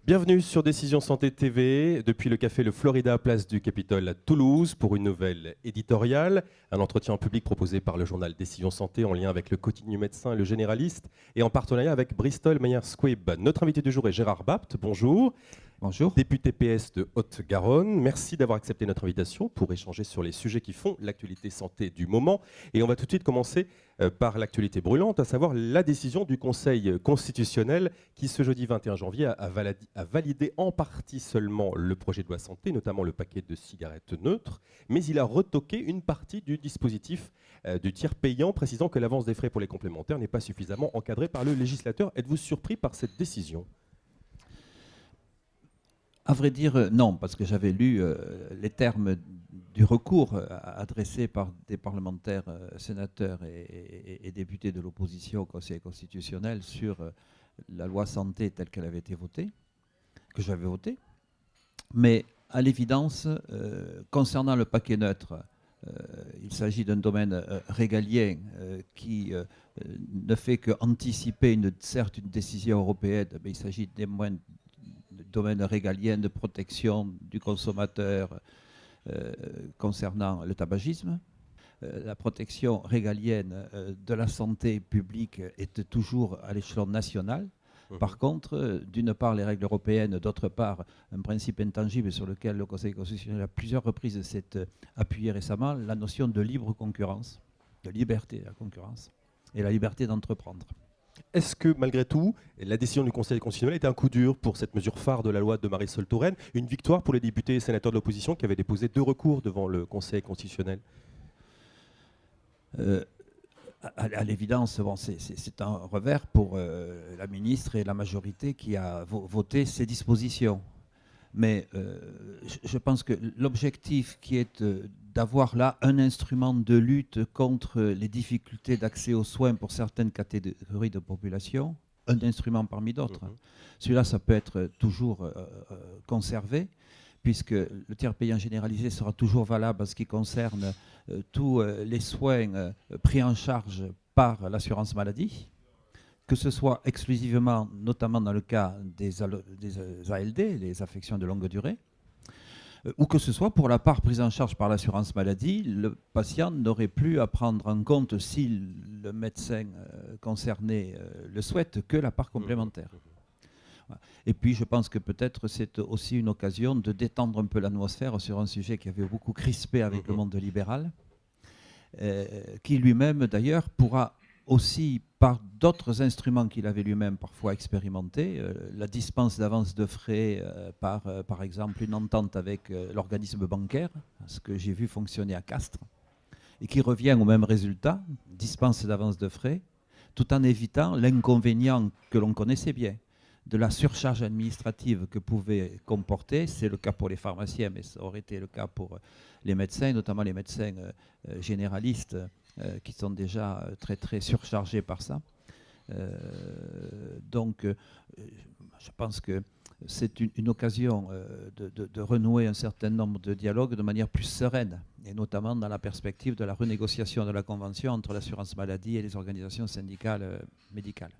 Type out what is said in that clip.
Bienvenue sur Décision Santé TV, depuis le café Le Florida, place du Capitole à Toulouse, pour une nouvelle éditoriale, un entretien public proposé par le journal Décision Santé en lien avec le quotidien médecin et le généraliste, et en partenariat avec Bristol Myers Squibb. Notre invité du jour est Gérard Bapt, bonjour. Bonjour. Député PS de Haute-Garonne, merci d'avoir accepté notre invitation pour échanger sur les sujets qui font l'actualité santé du moment. Et on va tout de suite commencer par l'actualité brûlante, à savoir la décision du Conseil constitutionnel qui, ce jeudi 21 janvier, a validé en partie seulement le projet de loi santé, notamment le paquet de cigarettes neutres, mais il a retoqué une partie du dispositif du tiers payant, précisant que l'avance des frais pour les complémentaires n'est pas suffisamment encadrée par le législateur. Êtes-vous surpris par cette décision ? À vrai dire, non, parce que j'avais lu les termes du recours adressé par des parlementaires, sénateurs et députés de l'opposition au Conseil constitutionnel sur la loi santé telle qu'elle avait été votée, que j'avais votée. Mais à l'évidence, concernant le paquet neutre, il s'agit d'un domaine régalien qui ne fait qu'anticiper certes une décision européenne, mais il s'agit des moindres domaine régalien de protection du consommateur concernant le tabagisme. La protection régalienne de la santé publique est toujours à l'échelon national. Par contre, d'une part, les règles européennes, d'autre part, un principe intangible sur lequel le Conseil constitutionnel à plusieurs reprises s'est appuyé récemment, la notion de libre concurrence, de liberté de la concurrence et la liberté d'entreprendre. Est-ce que, malgré tout, la décision du Conseil constitutionnel était un coup dur pour cette mesure phare de la loi de Marisol Touraine, une victoire pour les députés et sénateurs de l'opposition qui avaient déposé 2 recours devant le Conseil constitutionnel ? À l'évidence, bon, c'est un revers pour la ministre et la majorité qui a voté ces dispositions. Mais je pense que l'objectif qui est d'avoir là un instrument de lutte contre les difficultés d'accès aux soins pour certaines catégories de population, un instrument parmi d'autres. Celui-là, ça peut être toujours conservé, puisque le tiers payant généralisé sera toujours valable en ce qui concerne tous les soins pris en charge par l'assurance maladie, que ce soit exclusivement, notamment dans le cas des ALD, les affections de longue durée, ou que ce soit pour la part prise en charge par l'assurance maladie, le patient n'aurait plus à prendre en compte, si le médecin concerné le souhaite, que la part complémentaire. Et puis je pense que peut-être c'est aussi une occasion de détendre un peu l'atmosphère sur un sujet qui avait beaucoup crispé avec le monde libéral, qui lui-même d'ailleurs pourra aussi, par d'autres instruments qu'il avait lui-même parfois expérimentés, la dispense d'avance de frais par exemple une entente avec l'organisme bancaire, ce que j'ai vu fonctionner à Castres, et qui revient au même résultat, dispense d'avance de frais, tout en évitant l'inconvénient que l'on connaissait bien, de la surcharge administrative que pouvait comporter, c'est le cas pour les pharmaciens, mais ça aurait été le cas pour les médecins, notamment les médecins généralistes, qui sont déjà très très surchargés par ça. Donc je pense que c'est une occasion de renouer un certain nombre de dialogues de manière plus sereine, et notamment dans la perspective de la renégociation de la convention entre l'assurance maladie et les organisations syndicales médicales.